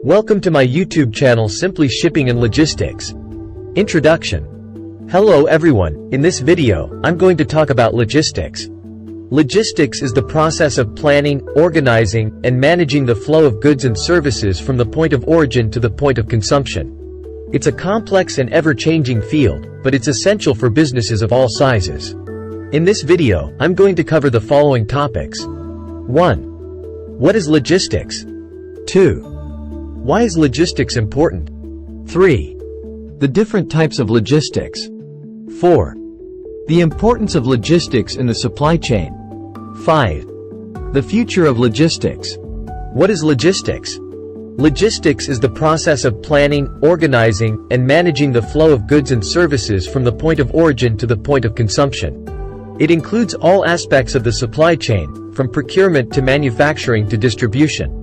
Welcome to my YouTube channel Simply Shipping and Logistics. Introduction. Hello everyone, in this video, I'm going to talk about logistics. Logistics is the process of planning, organizing, and managing the flow of goods and services from the point of origin to the point of consumption. It's a complex and ever-changing field, but it's essential for businesses of all sizes. In this video, I'm going to cover the following topics. 1. What is logistics? 2. Why is logistics important? 3. The different types of logistics. 4. The importance of logistics in the supply chain. 5. The future of logistics. What is logistics? Logistics is the process of planning, organizing, and managing the flow of goods and services from the point of origin to the point of consumption. It includes all aspects of the supply chain, from procurement to manufacturing to distribution.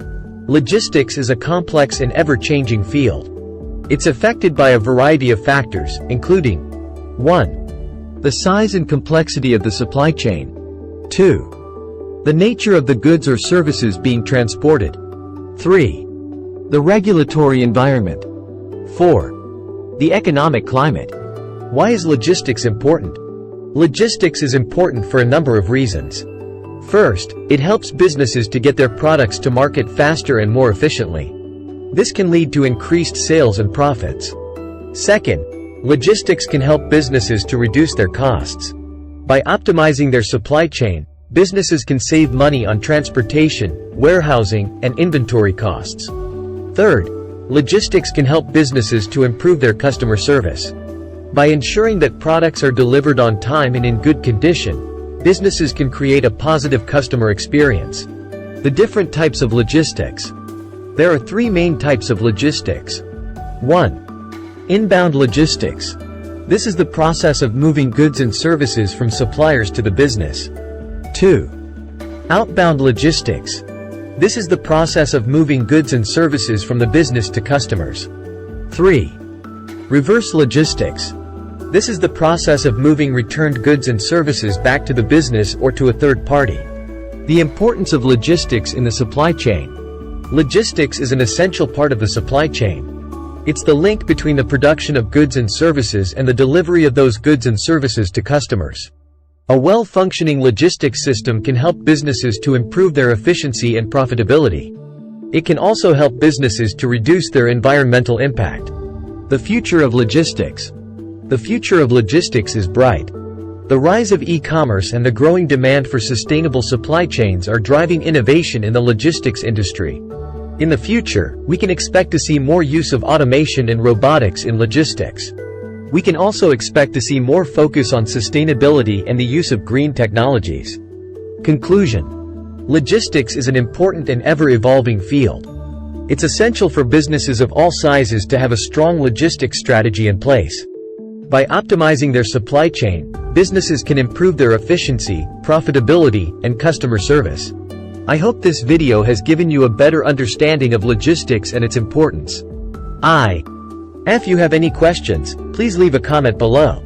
Logistics is a complex and ever-changing field. It's affected by a variety of factors, including 1. The size and complexity of the supply chain. 2. The nature of the goods or services being transported. 3. The regulatory environment. 4. The economic climate. Why is logistics important? Logistics is important for a number of reasons. First, it helps businesses to get their products to market faster and more efficiently. This can lead to increased sales and profits. Second, logistics can help businesses to reduce their costs. By optimizing their supply chain, businesses can save money on transportation, warehousing, and inventory costs. Third, logistics can help businesses to improve their customer service. By ensuring that products are delivered on time and in good condition, businesses can create a positive customer experience. The different types of logistics. There are three main types of logistics. 1. Inbound logistics. This is the process of moving goods and services from suppliers to the business. 2. Outbound logistics. This is the process of moving goods and services from the business to customers. 3. Reverse logistics. This is the process of moving returned goods and services back to the business or to a third party. The importance of logistics in the supply chain. Logistics is an essential part of the supply chain. It's the link between the production of goods and services and the delivery of those goods and services to customers. A well-functioning logistics system can help businesses to improve their efficiency and profitability. It can also help businesses to reduce their environmental impact. The future of logistics. The future of logistics is bright. The rise of e-commerce and the growing demand for sustainable supply chains are driving innovation in the logistics industry. In the future, we can expect to see more use of automation and robotics in logistics. We can also expect to see more focus on sustainability and the use of green technologies. Conclusion. Logistics is an important and ever-evolving field. It's essential for businesses of all sizes to have a strong logistics strategy in place. By optimizing their supply chain, businesses can improve their efficiency, profitability, and customer service. I hope this video has given you a better understanding of logistics and its importance. If you have any questions, please leave a comment below.